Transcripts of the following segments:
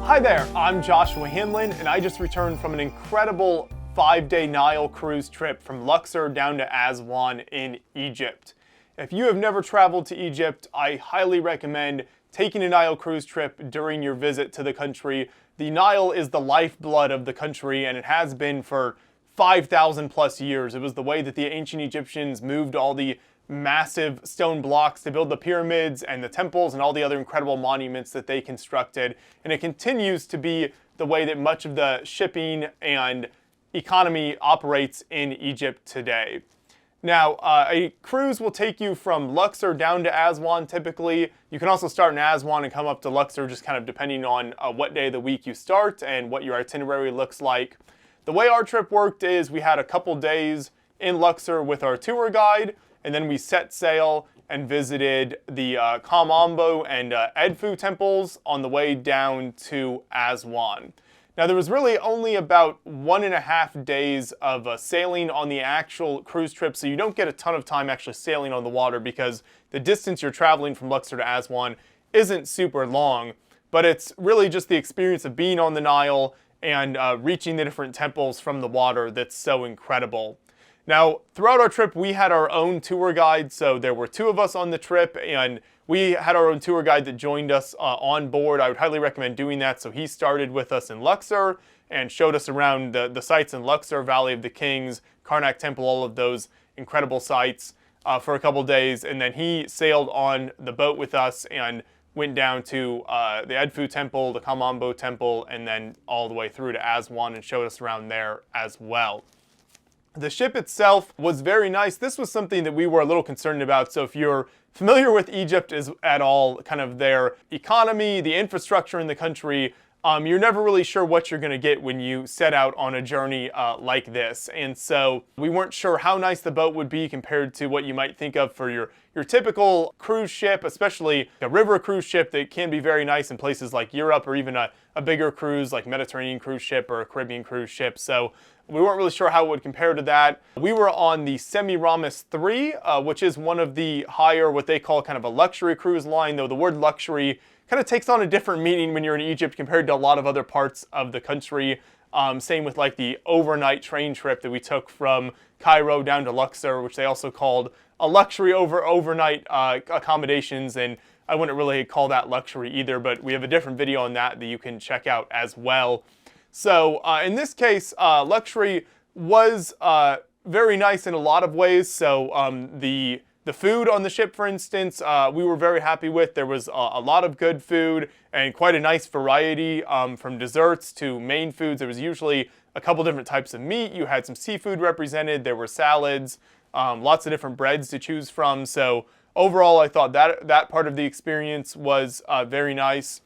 Hi there, I'm Joshua Hanlon, and I just returned from an incredible 5-day Nile cruise trip from Luxor down to Aswan in Egypt. If you have never traveled to Egypt, I highly recommend taking a Nile cruise trip during your visit to the country. The Nile is the lifeblood of the country, and it has been for 5,000 plus years. It was the way that the ancient Egyptians moved all the massive stone blocks to build the pyramids and the temples and all the other incredible monuments that they constructed. And it continues to be the way that much of the shipping and economy operates in Egypt today. Now, a cruise will take you from Luxor down to Aswan typically. You can also start in Aswan and come up to Luxor, just kind of depending on what day of the week you start and what your itinerary looks like. The way our trip worked is we had a couple days in Luxor with our tour guide, and then we set sail and visited the Kamambo and Edfu temples on the way down to Aswan. Now, there was really only about 1.5 days of sailing on the actual cruise trip, so you don't get a ton of time actually sailing on the water because the distance you're traveling from Luxor to Aswan isn't super long, but it's really just the experience of being on the Nile and reaching the different temples from the water that's so incredible. Now, throughout our trip, we had our own tour guide, so there were 2 of us on the trip, and we had our own tour guide that joined us on board. I would highly recommend doing that. So he started with us in Luxor and showed us around the sites in Luxor, Valley of the Kings, Karnak Temple, all of those incredible sites for a couple days. And then he sailed on the boat with us and went down to the Edfu Temple, the Kamambo Temple, and then all the way through to Aswan and showed us around there as well. The ship itself was very nice. This was something that we were a little concerned about. So if you're familiar with Egypt at all, kind of their economy, the infrastructure in the country, you're never really sure what you're going to get when you set out on a journey like this. And so we weren't sure how nice the boat would be compared to what you might think of for your typical cruise ship, especially a river cruise ship that can be very nice in places like Europe, or even a bigger cruise like Mediterranean cruise ship or a Caribbean cruise ship. So we weren't really sure how it would compare to that. We were on the Semiramis 3, which is one of the higher, what they call kind of a luxury cruise line, though the word luxury kind of takes on a different meaning when you're in Egypt compared to a lot of other parts of the country. Same with like the overnight train trip that we took from Cairo down to Luxor, which they also called a luxury overnight accommodations, and I wouldn't really call that luxury either, but we have a different video on that you can check out as well. So in this case, luxury was very nice in a lot of ways. So the food on the ship, for instance, we were very happy with. There was a lot of good food and quite a nice variety from desserts to main foods. There was usually a couple different types of meat. You had some seafood represented. There were salads, lots of different breads to choose from. So overall, I thought that part of the experience was very nice.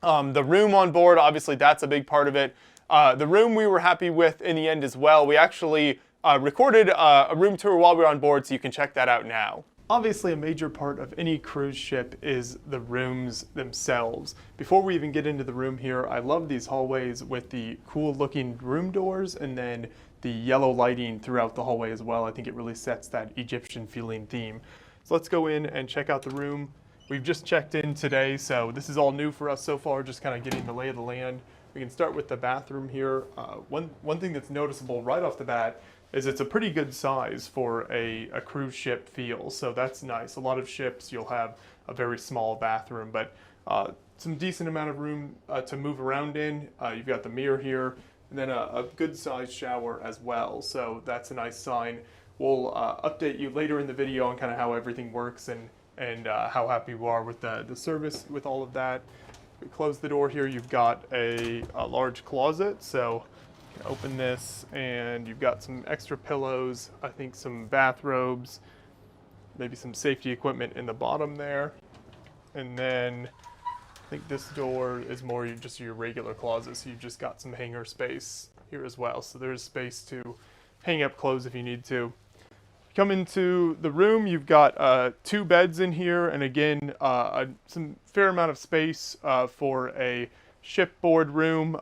The room on board, obviously that's a big part of it. The room we were happy with in the end as well. We actually recorded a room tour while we were on board, so you can check that out now. Obviously, a major part of any cruise ship is the rooms themselves. Before we even get into the room here, I love these hallways with the cool looking room doors and then the yellow lighting throughout the hallway as well. I think it really sets that Egyptian feeling theme. So let's go in and check out the room. We've just checked in today, so this is all new for us so far, just kind of getting the lay of the land. We can start with the bathroom here. One thing that's noticeable right off the bat is it's a pretty good size for a cruise ship feel, so that's nice. A lot of ships, you'll have a very small bathroom, but some decent amount of room to move around in. You've got the mirror here, and then a good sized shower as well, so that's a nice sign. We'll update you later in the video on kind of how everything works and how happy we are with the service with all of that. We close the door here, you've got a large closet, so you can open this and you've got some extra pillows, I think some bathrobes, maybe some safety equipment in the bottom there. And then I think this door is more just your regular closet, so you've just got some hanger space here as well. So there's space to hang up clothes if you need to. Come into the room, you've got 2 beds in here, and again, some fair amount of space for a shipboard room.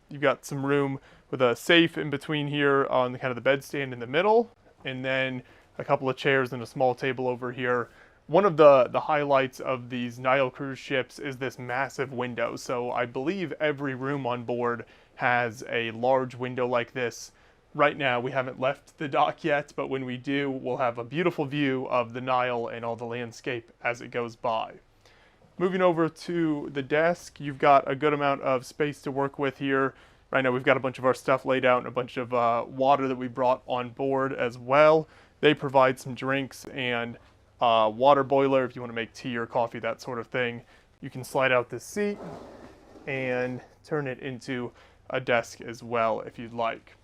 You've got some room with a safe in between here on the kind of the bedstand in the middle, and then a couple of chairs and a small table over here. One of the highlights of these Nile Cruise ships is this massive window. So I believe every room on board has a large window like this. Right now we haven't left the dock yet, but when we do, we'll have a beautiful view of the Nile and all the landscape as it goes by. Moving over to the desk, you've got a good amount of space to work with here. Right now we've got a bunch of our stuff laid out and a bunch of water that we brought on board as well. They provide some drinks and water boiler if you want to make tea or coffee, that sort of thing. You can slide out this seat and turn it into a desk as well if you'd like.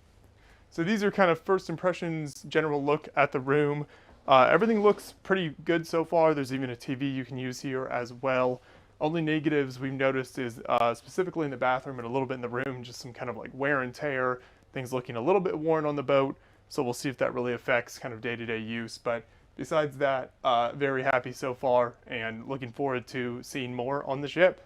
So these are kind of first impressions, general look at the room. Everything looks pretty good so far. There's even a TV you can use here as well. Only negatives we've noticed is specifically in the bathroom and a little bit in the room, just some kind of like wear and tear, things looking a little bit worn on the boat. So we'll see if that really affects kind of day-to-day use. But besides that, very happy so far and looking forward to seeing more on the ship.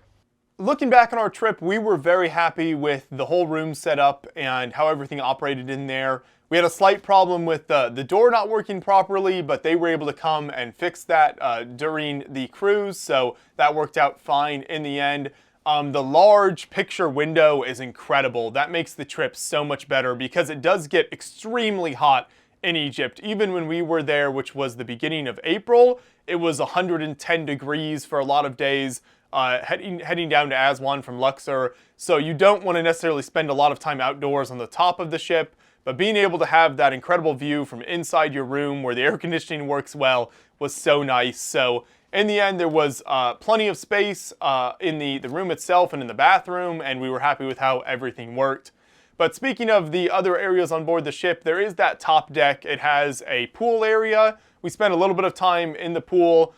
Looking back on our trip, we were very happy with the whole room setup and how everything operated in there. We had a slight problem with the door not working properly, but they were able to come and fix that during the cruise, so that worked out fine in the end. The large picture window is incredible. That makes the trip so much better because it does get extremely hot in Egypt. Even when we were there, which was the beginning of April, it was 110 degrees for a lot of days. Heading down to Aswan from Luxor, so you don't want to necessarily spend a lot of time outdoors on the top of the ship, but being able to have that incredible view from inside your room where the air conditioning works well was so nice. So in the end, there was plenty of space in the room itself and in the bathroom, and we were happy with how everything worked. But speaking of the other areas on board the ship, there is that top deck. It has a pool area. We spent a little bit of time in the pool,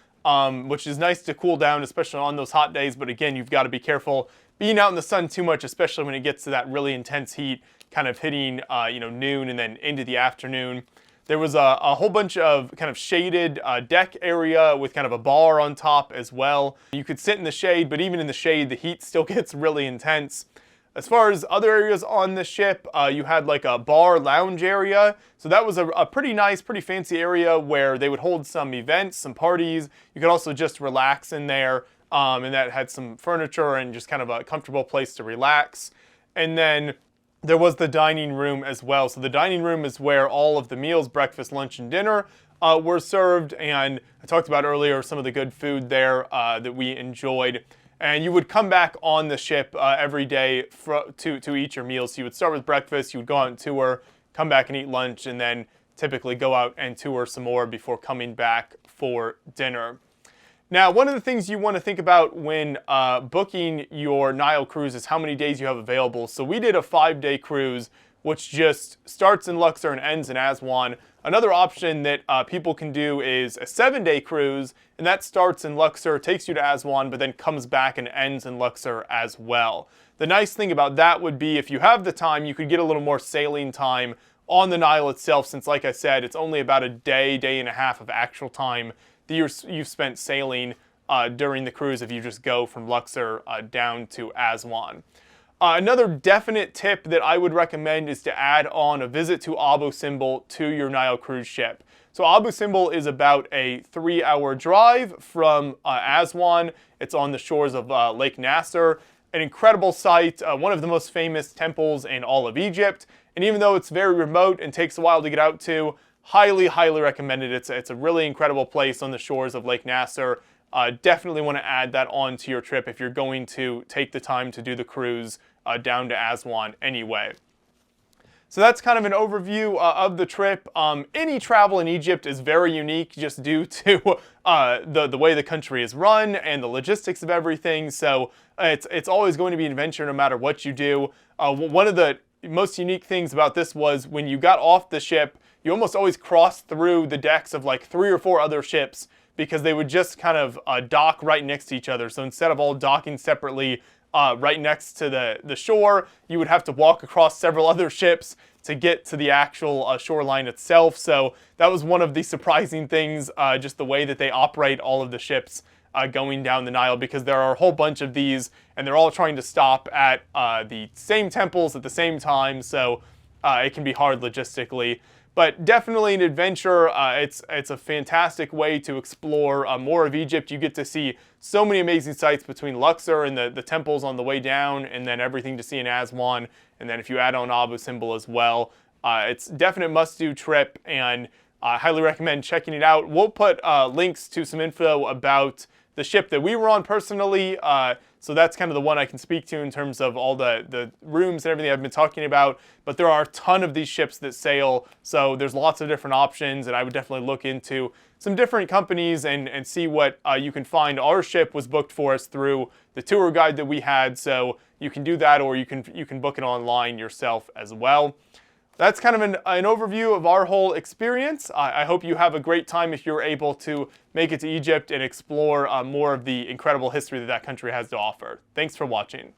which is nice to cool down, especially on those hot days. But again, you've got to be careful being out in the sun too much, especially when it gets to that really intense heat, kind of hitting noon and then into the afternoon. There was a whole bunch of kind of shaded deck area with kind of a bar on top as well. You could sit in the shade, but even in the shade, the heat still gets really intense. As far as other areas on the ship, you had like a bar lounge area. So that was a pretty nice, pretty fancy area where they would hold some events, some parties. You could also just relax in there. And that had some furniture and just kind of a comfortable place to relax. And then there was the dining room as well. So the dining room is where all of the meals, breakfast, lunch, and dinner were served. And I talked about earlier some of the good food there that we enjoyed. And you would come back on the ship every day to eat your meals. So you would start with breakfast, you would go out and tour, come back and eat lunch, and then typically go out and tour some more before coming back for dinner. Now, one of the things you want to think about when booking your Nile cruise is how many days you have available. So we did a 5-day cruise, which just starts in Luxor and ends in Aswan. Another option that people can do is a 7-day cruise, and that starts in Luxor, takes you to Aswan, but then comes back and ends in Luxor as well. The nice thing about that would be if you have the time, you could get a little more sailing time on the Nile itself, since like I said, it's only about a day, day and a half of actual time that you've spent sailing during the cruise if you just go from Luxor down to Aswan. Another definite tip that I would recommend is to add on a visit to Abu Simbel to your Nile cruise ship. So Abu Simbel is about a 3-hour drive from Aswan. It's on the shores of Lake Nasser. An incredible site, one of the most famous temples in all of Egypt. And even though it's very remote and takes a while to get out to, highly, highly recommended. It's a really incredible place on the shores of Lake Nasser. Definitely want to add that on to your trip if you're going to take the time to do the cruise down to Aswan anyway. So that's kind of an overview of the trip. Any travel in Egypt is very unique just due to the way the country is run and the logistics of everything. So it's always going to be an adventure no matter what you do. One of the most unique things about this was when you got off the ship, you almost always crossed through the decks of like 3 or 4 other ships because they would just kind of dock right next to each other. So instead of all docking separately right next to the shore, you would have to walk across several other ships to get to the actual shoreline itself. So that was one of the surprising things, just the way that they operate all of the ships going down the Nile, because there are a whole bunch of these and they're all trying to stop at the same temples at the same time, so it can be hard logistically. But definitely an adventure. It's a fantastic way to explore more of Egypt. You get to see so many amazing sights between Luxor and the temples on the way down, and then everything to see in Aswan, and then if you add on Abu Simbel as well. It's definite must-do trip, and I highly recommend checking it out. We'll put links to some info about the ship that we were on personally, so that's kind of the one I can speak to in terms of all the rooms and everything I've been talking about. But there are a ton of these ships that sail, so there's lots of different options, and I would definitely look into some different companies and see what you can find. Our ship was booked for us through the tour guide that we had, so you can do that, or you can book it online yourself as well. That's kind of an overview of our whole experience. I hope you have a great time if you're able to make it to Egypt and explore more of the incredible history that country has to offer. Thanks for watching.